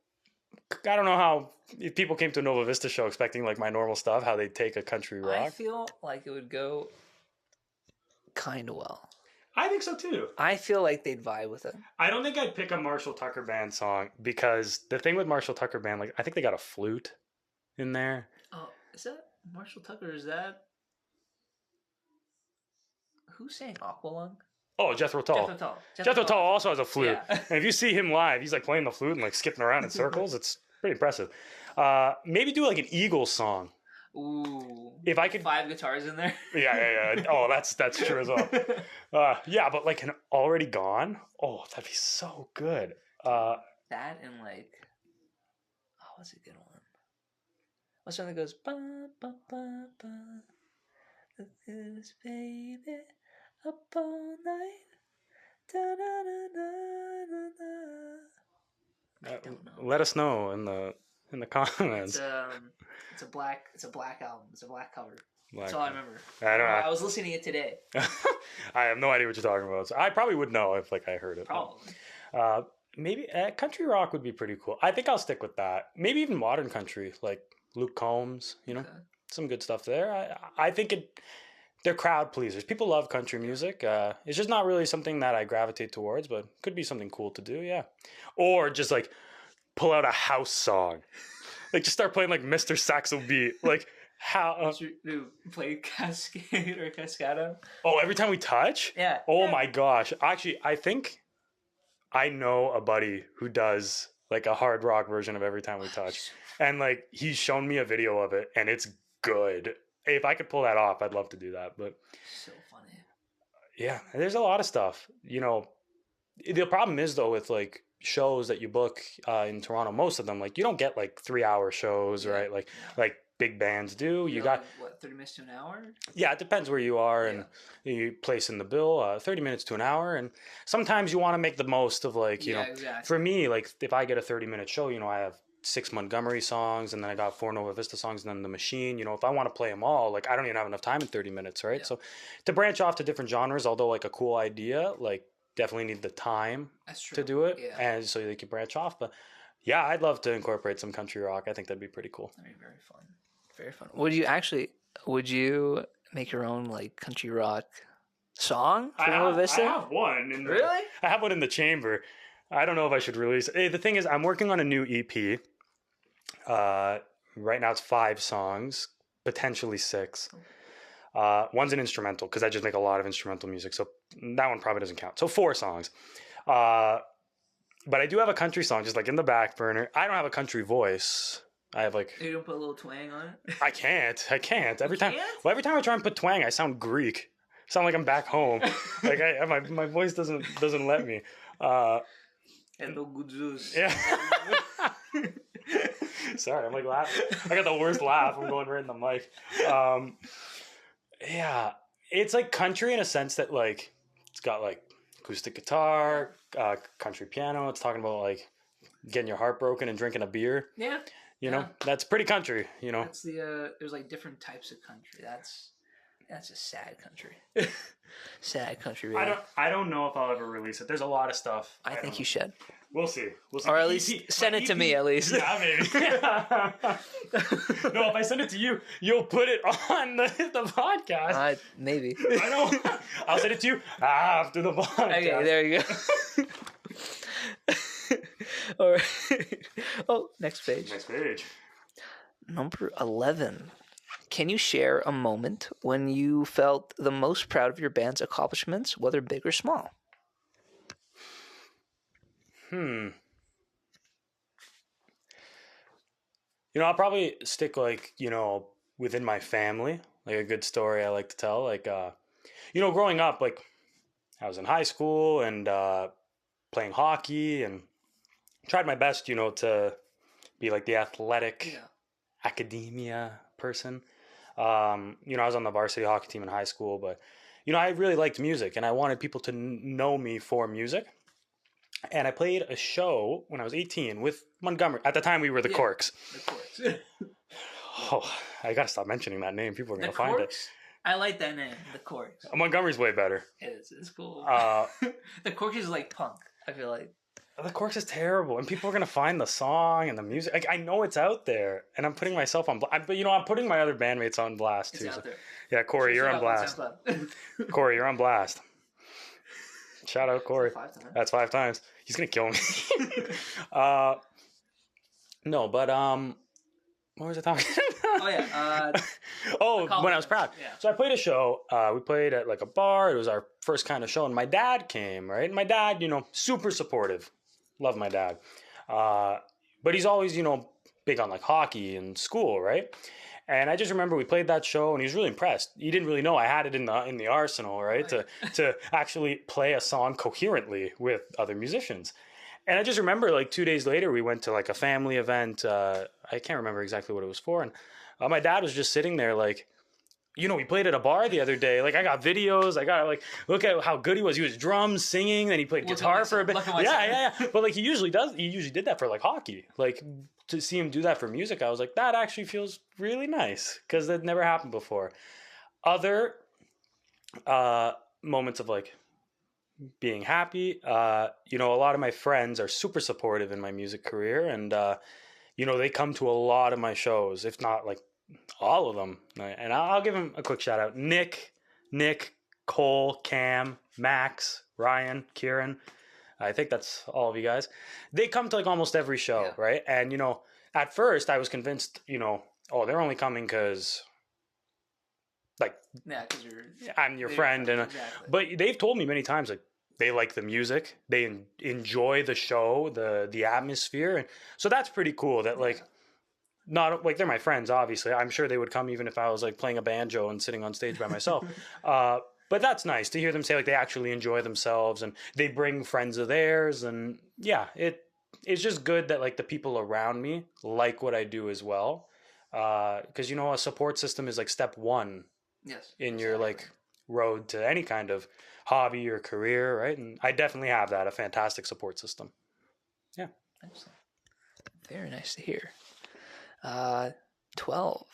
I don't know how, if people came to a Nova Vista show expecting like my normal stuff, how they'd take a country rock. I feel like it would go kind of well. I think so too. I feel like they'd vibe with it. I don't think I'd pick a Marshall Tucker Band song because the thing with Marshall Tucker Band, like I think they got a flute in there. Oh, is that Marshall Tucker? Is that who sang Aqualung? Oh, Jethro Tull. Jethro Tull also has a flute. Yeah. And if you see him live, he's like playing the flute and like skipping around in circles. It's pretty impressive. Maybe do like an Eagles song. Ooh. If I could, 5 guitars in there. yeah. Oh, that's true as well. Yeah, but like an Already Gone. Oh, that'd be so good. That and like, oh, what's a good one? What's the one that goes ba ba ba ba? Look at this baby up all night. Da da da da da da. I don't know. Let us know in the comments. It's a black album. It's a black cover. Black That's all I remember. I don't know. I was listening to it today. I have no idea what you're talking about. So I probably would know if like I heard it. Probably. Maybe country rock would be pretty cool. I think I'll stick with that. Maybe even modern country, like Luke Combs. You know, some good stuff there. I think they're crowd pleasers. People love country music. It's just not really something that I gravitate towards, but could be something cool to do. Yeah, or just like pull out a house song, like just start playing like Mr. Saxo Beat, like. How play Cascade or Cascado? Oh, every time we touch? Yeah. Oh my gosh. Actually, I think I know a buddy who does like a hard rock version of Every Time We Touch. And like he's shown me a video of it and it's good. If I could pull that off, I'd love to do that. But so funny. Yeah, there's a lot of stuff. You know, the problem is though with like shows that you book in Toronto, most of them like you don't get like 3-hour shows, right? Like big bands do. You got what, 30 minutes to an hour? Yeah, it depends where you are and you place in the bill. 30 minutes to an hour, and sometimes you want to make the most of like you know. Exactly. For me, like if I get a 30-minute show, you know, I have 6 Montgomery songs, and then I got 4 Nova Vista songs, and then the Machine. You know, if I want to play them all, like I don't even have enough time in 30 minutes, right? Yeah. So to branch off to different genres, although like a cool idea, like definitely need the time to do it, and so you can branch off. But yeah, I'd love to incorporate some country rock. I think that'd be pretty cool. That'd be very fun. Very fun. Would you make your own like country rock song for Nova Vista? I have one. Really? I have one in the chamber. I don't know if I should release it. Hey, the thing is, I'm working on a new EP. Right now it's 5 songs, potentially 6. One's an instrumental because I just make a lot of instrumental music, so that one probably doesn't count. So 4 songs. But I do have a country song just like in the back burner. I don't have a country voice. I have like you don't put a little twang on it. I can't. Every time I try and put twang, I sound Greek. I sound like I'm back home. Like my voice doesn't let me. Hello, good juice. Yeah. Sorry, I'm like laughing. I got the worst laugh. I'm going right in the mic. Yeah, it's like country in a sense that like it's got like acoustic guitar, country piano. It's talking about like getting your heart broken and drinking a beer. Yeah. You know, that's pretty country, you know. That's the there's like different types of country. That's a sad country. Sad country. Really. I don't know if I'll ever release it. There's a lot of stuff. I think you should. We'll see. Or at least send it to me at least. Yeah, maybe. No, if I send it to you, you'll put it on the podcast. Maybe. I know. I'll send it to you after the podcast. Okay, there you go. All right. Oh, next page. Number 11. Can you share a moment when you felt the most proud of your band's accomplishments, whether big or small? You know, I'll probably stick like, you know, within my family, like a good story I like to tell. Like, you know, growing up, like I was in high school and playing hockey and tried my best, you know, to be like the athletic academia person. You know, I was on the varsity hockey team in high school, but, you know, I really liked music and I wanted people to know me for music. And I played a show when I was 18 with Montgomery. At the time, we were the Corks. The Corks. Oh, I got to stop mentioning that name. People are going to find it. I like that name, the Corks. Montgomery's way better. It is. It's cool. The Corks is like punk, I feel like. The Corks is terrible, and people are going to find the song and the music. Like, I know it's out there, and I'm putting myself on blast. But, you know, I'm putting my other bandmates on blast, too. It's out there. Yeah, Corey, you're on blast. Corey, you're on blast. Shout out Corey. 5 times. That's 5 times. He's gonna kill me. No, but what was I talking about? Oh yeah. When I was proud. Yeah. So I played a show. We played at like a bar. It was our first kind of show, and my dad came. Right, and my dad, super supportive. Love my dad, but he's always, big on like hockey and school, right? And I just remember we played that show, and he was really impressed. He didn't really know I had it in the arsenal, right? To actually play a song coherently with other musicians. And I just remember like 2 days later, we went to like a family event. I can't remember exactly what it was for. And my dad was just sitting there like, we played at a bar the other day. Like I got videos. I got like, look at how good he was. He was drums, singing, then he played guitar for a bit. Yeah. But like he usually did that for like hockey. Like to see him do that for music, I was like, that actually feels really nice because that never happened before. Other moments of like being happy, a lot of my friends are super supportive in my music career, and they come to a lot of my shows, if not like all of them. And I'll give them a quick shout out: Nick, Cole, Cam, Max, Ryan, Kieran. I think that's all of you guys. They come to like almost every show, right? And at first I was convinced, they're only coming because like because I'm your friend, and exactly. But they've told me many times like they like the music, they enjoy the show, the atmosphere, and so that's pretty cool. That like not like they're my friends, obviously. I'm sure they would come even if I was like playing a banjo and sitting on stage by myself. But that's nice to hear them say like they actually enjoy themselves and they bring friends of theirs, and it's just good that like the people around me like what I do as well. Because a support system is like step one in your like road to any kind of hobby or career, right? And I definitely have that, a fantastic support system. Yeah. Excellent. Very nice to hear. 12.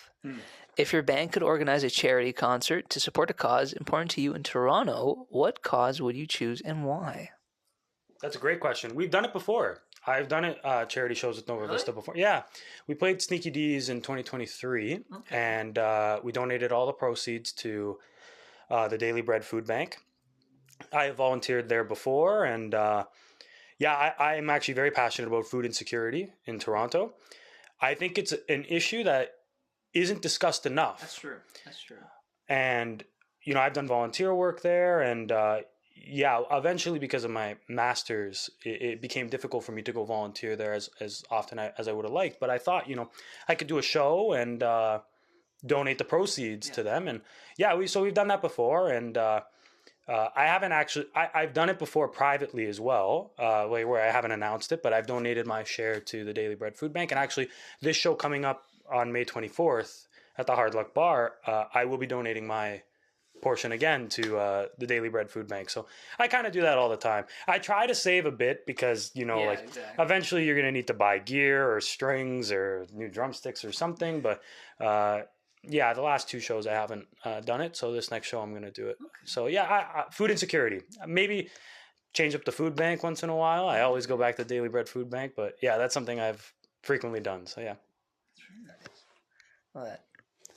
If your band could organize a charity concert to support a cause important to you in Toronto, what cause would you choose and why? That's a great question. We've done it before. I've done it charity shows with Nova Vista before. Yeah. We played Sneaky D's in 2023, and we donated all the proceeds to the Daily Bread Food Bank. I have volunteered there before, and I am actually very passionate about food insecurity in Toronto. I think it's an issue that isn't discussed enough. That's true. And, I've done volunteer work there, and eventually because of my master's, it became difficult for me to go volunteer there as often as I would have liked. But I thought, I could do a show and donate the proceeds to them. And we've done that before, and I haven't actually. I've done it before privately as well, where I haven't announced it, but I've donated my share to the Daily Bread Food Bank. And actually, this show coming up on May 24th at the Hard Luck Bar, I will be donating my portion again to the Daily Bread Food Bank. So I kind of do that all the time. I try to save a bit because eventually you're gonna need to buy gear or strings or new drumsticks or something. But the last 2 shows I haven't done it, so this next show I'm going to do it. So I food insecurity. Maybe change up the food bank once in a while. I always go back to Daily Bread Food Bank, but that's something I've frequently done. So yeah. That's very nice. Well,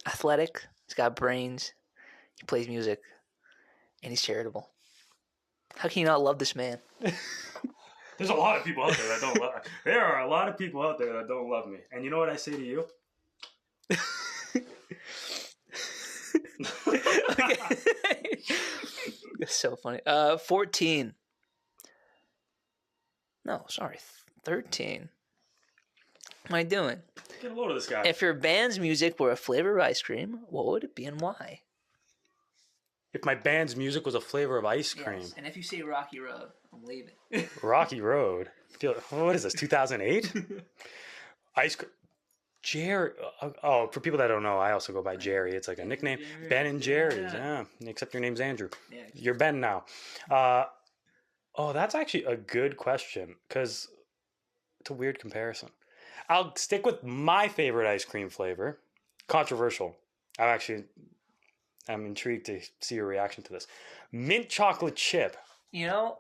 athletic. He's got brains. He plays music, and he's charitable. How can you not love this man? There's a lot of people out there that don't love. There are a lot of people out there that don't love me, and you know what I say to you? It's so funny. 14. No, sorry, 13. What am I doing? Get a load of this guy. If your band's music were a flavor of ice cream, what would it be and why? If my band's music was a flavor of ice cream. Yes, and if you say Rocky Road, I'm leaving. Rocky Road. What is this, 2008? Ice cream. Jerry. Oh, for people that don't know, I also go by Jerry. It's like a nickname. Jerry. Ben and Jerry's. Yeah. Except your name's Andrew. Yeah. You're Ben now. That's actually a good question because it's a weird comparison. I'll stick with my favorite ice cream flavor. Controversial. I'm intrigued to see your reaction to this. Mint chocolate chip. A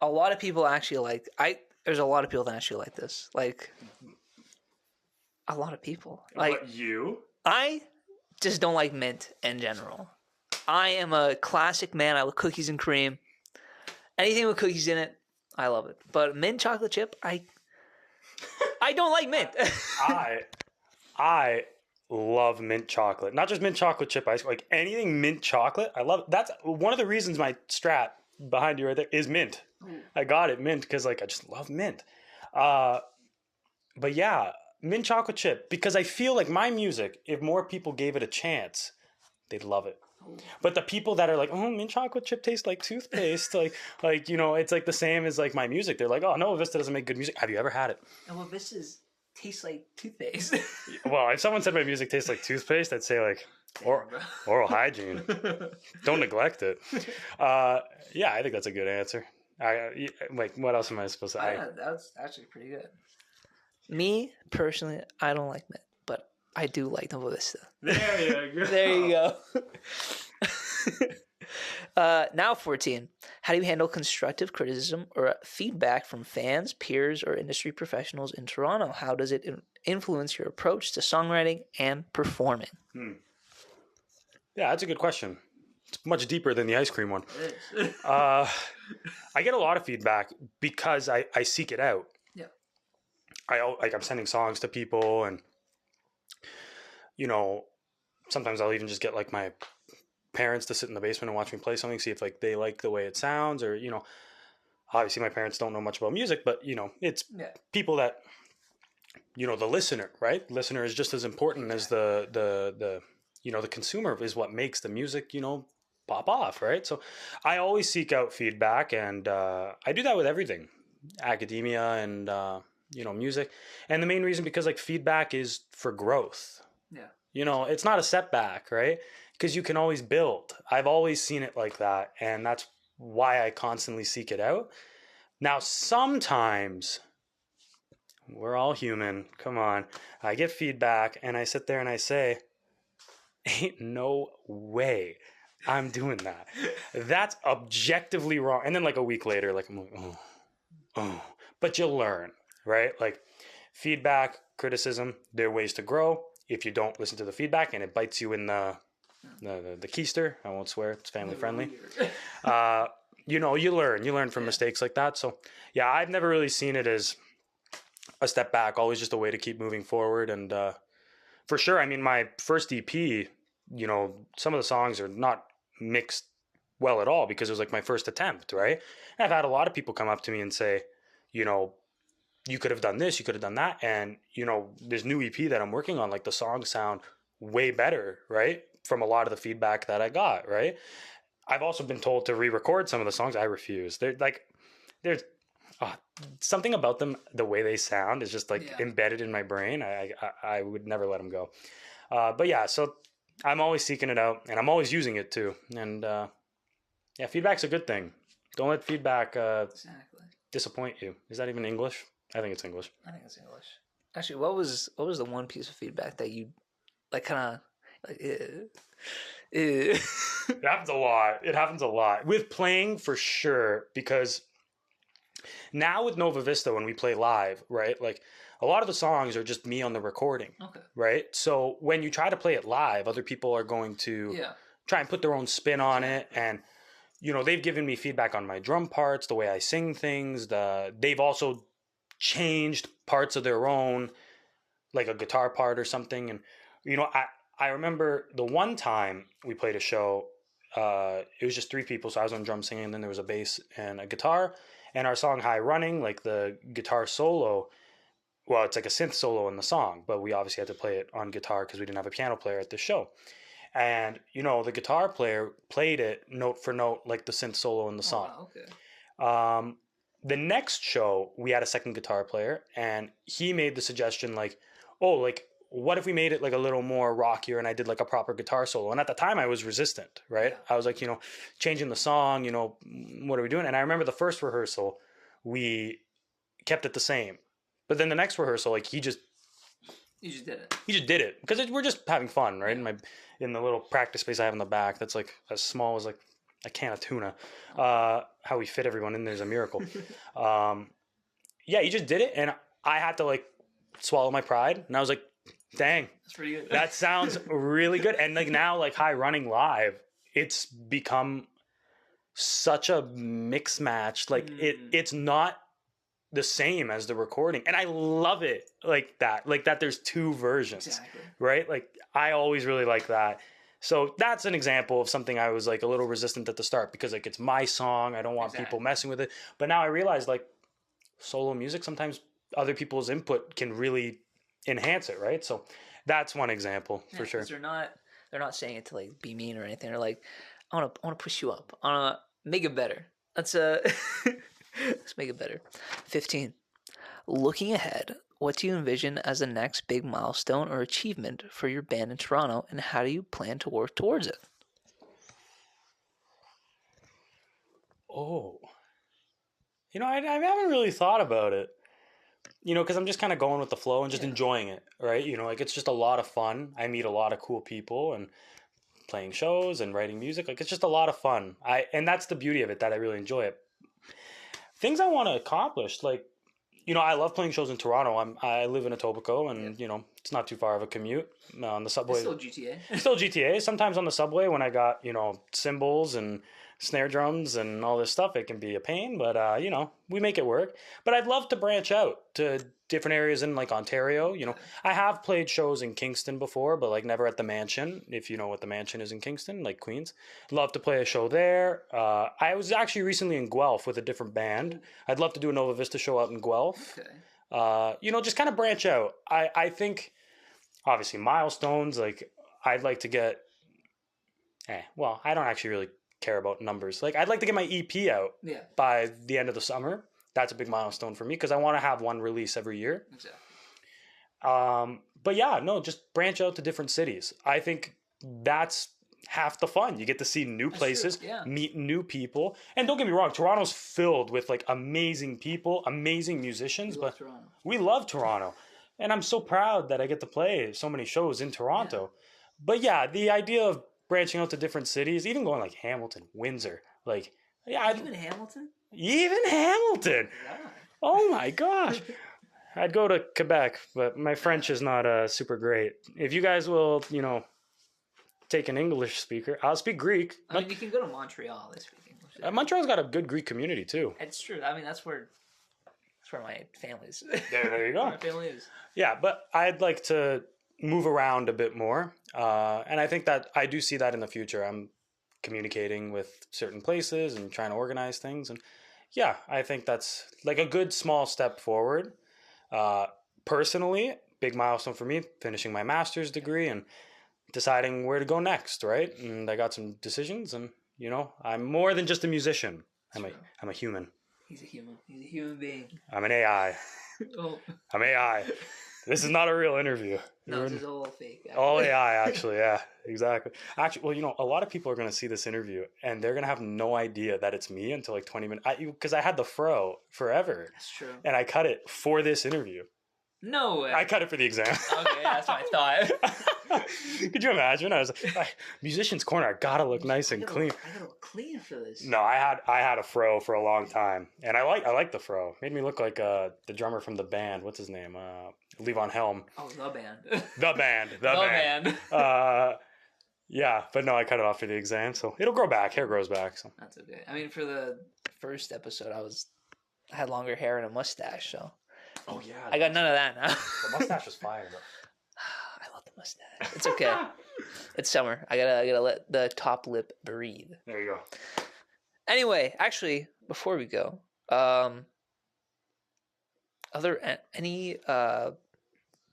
lot of people actually there's a lot of people that actually like this. Like, a lot of people. Like, what, you? I just don't like mint in general. I am a classic man. I like cookies and cream. Anything with cookies in it, I love it. But mint chocolate chip, I don't like mint. I love mint chocolate. Not just mint chocolate chip ice, like anything mint chocolate. I love it. That's one of the reasons my strat behind you right there is mint. I got it mint because like I just love mint. But yeah, mint chocolate chip, because I feel like my music, if more people gave it a chance, they'd love it. But the people that are like, oh, mint chocolate chip tastes like toothpaste, like you know, it's like the same as like my music. They're like, oh, Nova Vista doesn't make good music. Have you ever had it? Well, this tastes like toothpaste. Well, if someone said my music tastes like toothpaste, I'd say like oral hygiene. Don't neglect it. Yeah, I think that's a good answer. Like, what else am I supposed to say? That's actually pretty good. Me, personally, I don't like mint, but I do like Nova Vista. There you go. There you go. Now 14. How do you handle constructive criticism or feedback from fans, peers, or industry professionals in Toronto? How does it influence your approach to songwriting and performing? Yeah, that's a good question. It's much deeper than the ice cream one. I get a lot of feedback because I seek it out. Yeah. I'm sending songs to people, and you know, sometimes I'll even just get like my parents to sit in the basement and watch me play something, see if like they like the way it sounds, or you know, obviously my parents don't know much about music, but you know, it's people that, you know, the listener, right? Listener is just as important as the you know, the consumer is what makes the music, you know, pop off, right? So I always seek out feedback, and I do that with everything, academia and you know, music. And the main reason, because like feedback is for growth. Yeah. You know, it's not a setback, right? Because you can always build. I've always seen it like that, and that's why I constantly seek it out. Now, sometimes we're all human. Come on. I get feedback, and I sit there and I say, ain't no way I'm doing that. That's objectively wrong. And then like a week later, like I'm like, oh. But you'll learn, right? Like feedback, criticism, there are ways to grow. If you don't listen to the feedback and it bites you in the keister, I won't swear, it's family friendly. You know, you learn from mistakes like that. So yeah, I've never really seen it as a step back, always just a way to keep moving forward. And for sure, I mean, my first EP, you know, some of the songs are not mixed well at all because it was like my first attempt, right? And I've had a lot of people come up to me and say, you know, you could have done this, you could have done that. And, you know, this new EP that I'm working on, like the songs sound way better, right? From a lot of the feedback that I got, right? I've also been told to re-record some of the songs. I refuse. There's something about them, the way they sound is just like embedded in my brain. I would never let them go. But yeah, so I'm always seeking it out, and I'm always using it too. And yeah, feedback's a good thing. Don't let feedback disappoint you. Is that even English? I think it's English. I think it's English. Actually, what was the one piece of feedback that you like kind of like? It happens a lot. It happens a lot with playing for sure, because now with Nova Vista, when we play live, right? Like a lot of the songs are just me on the recording, right? So when you try to play it live, other people are going to try and put their own spin on it. And, you know, they've given me feedback on my drum parts, the way I sing things. They've also changed parts of their own, like a guitar part or something. And, you know, I remember the one time we played a show, it was just 3 people. So I was on drum singing, and then there was a bass and a guitar. And our song High Running, like the guitar solo, well, it's like a synth solo in the song, but we obviously had to play it on guitar because we didn't have a piano player at the show. And, you know, the guitar player played it note for note like the synth solo in the song. Wow, okay. The next show, we had a second guitar player, and he made the suggestion like, oh, like, what if we made it like a little more rockier and I did like a proper guitar solo? And at the time I was resistant, right? I was like, you know, changing the song, you know, what are we doing? And I remember the first rehearsal, we kept it the same. But then the next rehearsal, like he just did it. He just did it because we're just having fun, right? In the little practice space I have in the back, that's like as small as like a can of tuna. How we fit everyone in there is a miracle. Yeah, he just did it, and I had to like swallow my pride, and I was like, dang, that's pretty good. That sounds really good. And like now, like High Running live, it's become such a mix match. Like it's not the same as the recording, and I love it like that there's two versions. Exactly. Right? Like I always really like that. So that's an example of something I was like a little resistant at the start, because like it's my song, I don't want people messing with it. But now I realize like solo music, sometimes other people's input can really enhance it, right? So that's one example for sure. They're not saying it to like be mean or anything. They're like, I want to push you up. I want to make it better. Let's make it better. 15. Looking ahead, what do you envision as the next big milestone or achievement for your band in Toronto, and how do you plan to work towards it? Oh, I haven't really thought about it, because I'm just kind of going with the flow and just enjoying it, right? Like it's just a lot of fun. I meet a lot of cool people and playing shows and writing music. Like it's just a lot of fun. And that's the beauty of it, that I really enjoy it. Things I want to accomplish, like, I love playing shows in Toronto. I live in Etobicoke, and it's not too far of a commute on the subway. It's still GTA. Still GTA. Sometimes on the subway, when I got cymbals and snare drums and all this stuff, it can be a pain. But we make it work. But I'd love to branch out to different areas in like Ontario. I have played shows in Kingston before, but like never at the Mansion. If you know what the Mansion is in Kingston, like Queens, love to play a show there. I was actually recently in Guelph with a different band. I'd love to do a Nova Vista show out in Guelph. Okay. Just kind of branch out. I think obviously milestones. Like I'd like to get. Well, I don't actually really care about numbers. Like I'd like to get my EP out by the end of the summer. That's a big milestone for me, because I want to have one release every year. Exactly. But yeah, no, just branch out to different cities. I think that's half the fun. You get to see new places, meet new people. And don't get me wrong, Toronto's filled with like amazing people, amazing musicians. We love Toronto. And I'm so proud that I get to play so many shows in Toronto. But yeah, the idea of branching out to different cities, even going like Hamilton, Windsor, like even Hamilton. Even Hamilton. Yeah. Oh my gosh. I'd go to Quebec, but my French is not super great. If you guys will, take an English speaker, I'll speak Greek. I mean, you can go to Montreal. They speak English. Montreal's got a good Greek community too. It's true. I mean, that's where my family is. There you go. My family is. Yeah, but I'd like to move around a bit more, and I think that I do see that in the future. I'm communicating with certain places and trying to organize things, and yeah, I think that's like a good small step forward. Personally, big milestone for me, finishing my master's degree and deciding where to go next, right? And I got some decisions, and I'm more than just a musician. I'm a human. He's a human. He's a human being. I'm an AI. I'm AI. This is not a real interview. No, this is all fake. Actually. All AI, actually, yeah, exactly. Actually, well, a lot of people are going to see this interview, and they're going to have no idea that it's me until like 20 minutes. Because I had the fro forever. That's true. And I cut it for this interview. No way. I cut it for the exam. Okay, that's what I thought. Could you imagine? I was like, musician's corner, I gotta look nice and clean. I gotta look clean for this. No, I had a fro for a long time, and I like the fro. Made me look like the drummer from the band. What's his name? Levon Helm. Oh, the band. The band. Yeah, but no, I cut it off for the exam, so it'll grow back. Hair grows back. So that's okay. I mean, for the first episode, I had longer hair and a mustache, so. Oh yeah. I got none of that now. The mustache was fire, though. I love the mustache. It's okay. It's summer. I gotta let the top lip breathe. There you go. Anyway, actually, before we go, are there any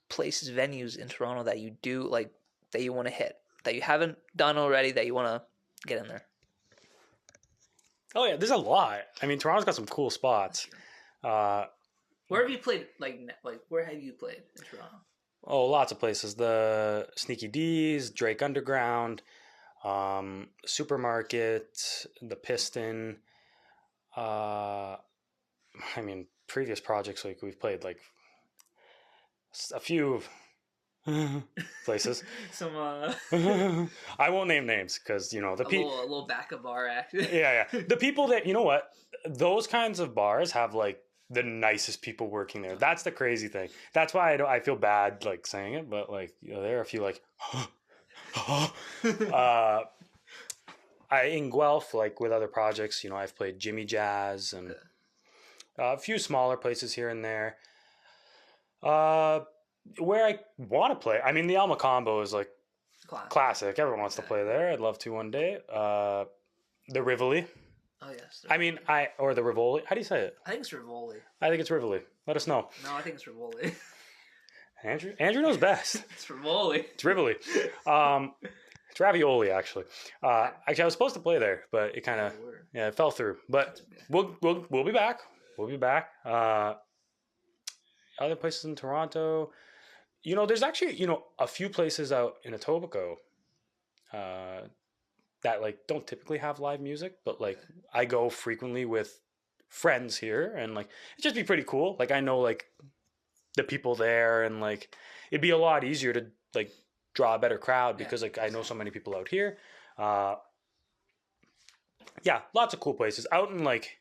places, venues in Toronto that you do like that you want to hit that you haven't done already that you want to get in there? Oh yeah, there's a lot. I mean, Toronto's got some cool spots. Where have you played? Like where have you played in Toronto? Oh, lots of places. The Sneaky D's, Drake Underground, Supermarket, the Piston. I mean, previous projects, like we've played like a few places. Some I won't name names because the people. A little back of bar act. Yeah. The people that those kinds of bars have like the nicest people working there. That's the crazy thing. That's why I feel bad like saying it, but like there are a few like in Guelph, like with other projects, I've played Jimmy Jazz and a few smaller places here and there. Where I want to play, I mean, the Alma Combo is like classic. Everyone wants to play there. I'd love to one day. The Rivoli. Oh yes. Or the Rivoli. How do you say it? I think it's Rivoli. I think it's Rivoli. Let us know. No, I think it's Rivoli. Andrew knows best. It's Rivoli. It's Rivoli. It's ravioli, actually. Actually, I was supposed to play there, but it kind of it fell through. But we'll be back. We'll be back. Other places in Toronto, there's actually a few places out in Etobicoke that like don't typically have live music, but like I go frequently with friends here, and like it'd just be pretty cool. Like I know like the people there, and like it'd be a lot easier to like draw a better crowd because like I know so many people out here. Yeah, lots of cool places out in like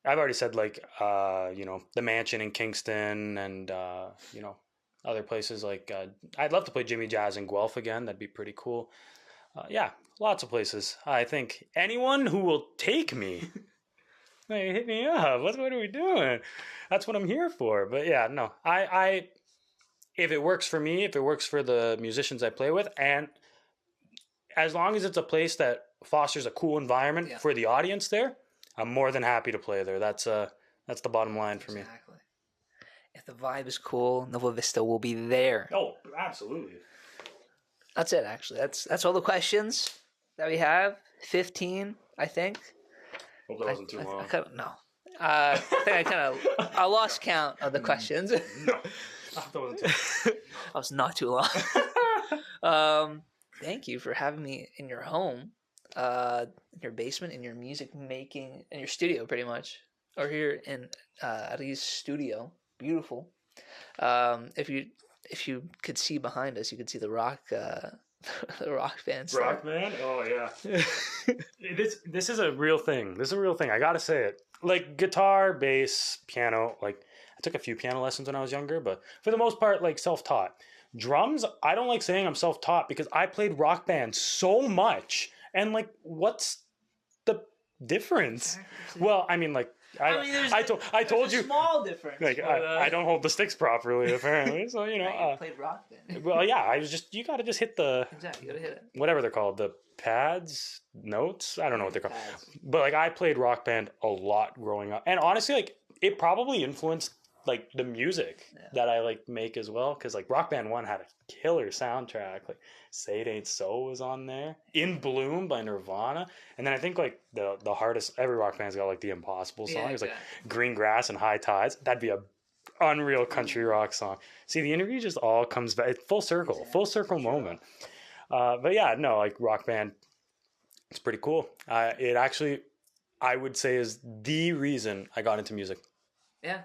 I've already said like the Mansion in Kingston and other places like I'd love to play Jimmy Jazz in Guelph again. That'd be pretty cool. Yeah, lots of places. I think anyone who will take me, hey, hit me up. What are we doing? That's what I'm here for. But yeah, no, I if it works for me, if it works for the musicians I play with, and as long as it's a place that fosters a cool environment for the audience there, I'm more than happy to play there. That's the bottom line for me. Exactly. If the vibe is cool, Nova Vista will be there. Oh, absolutely. That's it, actually. That's all the questions that we have. 15, I think. Hope that wasn't too long. I think I lost count of the questions. No. That wasn't too long. That was not too long. Thank you for having me in your home, in your basement, in your music making, in your studio, pretty much, or here in Argyrios studio. Beautiful. If you could see behind us, you could see the rock the rock band stuff. Rock band? Oh yeah. This is a real thing. This is a real thing. I gotta say it. Like guitar, bass, piano. Like I took a few piano lessons when I was younger, but for the most part, like self-taught. Drums, I don't like saying I'm self-taught because I played rock band so much, and like, what's the difference? Exactly. Well, I mean, like. I told you. Small difference. Like I don't hold the sticks properly, apparently. So you played rock band. Well, yeah, I was just you got to just hit the exactly. You got to hit it. Whatever they're called, the pads, notes. I don't know what they're called, but like I played rock band a lot growing up, and honestly, like it probably influenced like the music that I like make as well, because like Rock Band 1 had a killer soundtrack. Like Say It Ain't So was on there, In Bloom by Nirvana, and then I think like the hardest, every rock band's got like the Impossible song. It's like Green Grass and High Tides. That'd be a unreal country rock song. See, the interview just all comes back full circle, full circle moment. But yeah, no, like Rock Band, it's pretty cool. It actually, I would say, is the reason I got into music. Yeah.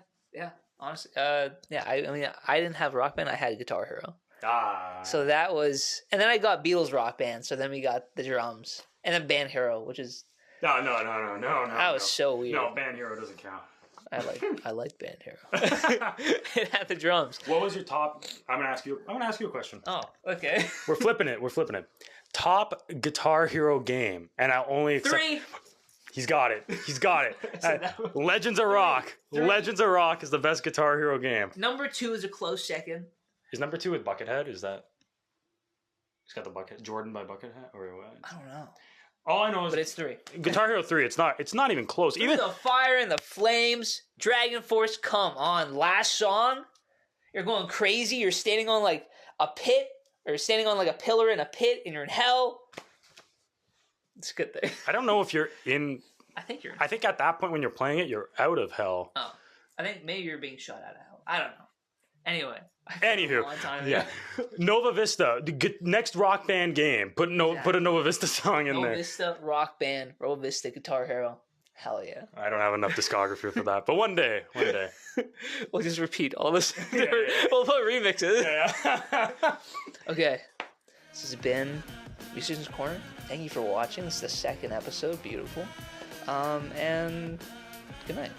Honestly, I mean, I didn't have Rock Band. I had Guitar Hero. So that was, and then I got Beatles Rock Band. So then we got the drums, and then Band Hero, which is no. That was so weird. No, Band Hero doesn't count. I like Band Hero. It had the drums. What was your top? I'm gonna ask you a question. Oh, okay. We're flipping it. Top Guitar Hero game, and I'll only accept 3. He's got it. Legends of Rock. 3. Legends of Rock is the best Guitar Hero game. Number 2 is a close second. Is number 2 with Buckethead? Is that? He's got the Bucket Jordan by Buckethead, or what? I don't know. All I know is, but it's 3. Guitar Hero 3. It's not even close. Through the fire and the flames, Dragon Force. Come on, last song. You're going crazy. You're standing on like a pit, or you're standing on like a pillar in a pit, and you're in hell. It's a good thing. I don't know if you're in. I think you're in. I think at that point when you're playing it, you're out of hell. Oh, I think maybe you're being shot out of hell. I don't know. Anyway. Yeah. Nova Vista, next Rock Band game. Put a Nova Vista song in there. Nova Vista, Rock Band, Nova Vista, Guitar Hero. Hell yeah. I don't have enough discography for that, but one day. We'll just repeat all this. We'll put remixes. Yeah. Okay. This has been Musician's Corner. Thank you for watching. This is the 2nd episode. Beautiful. And good night.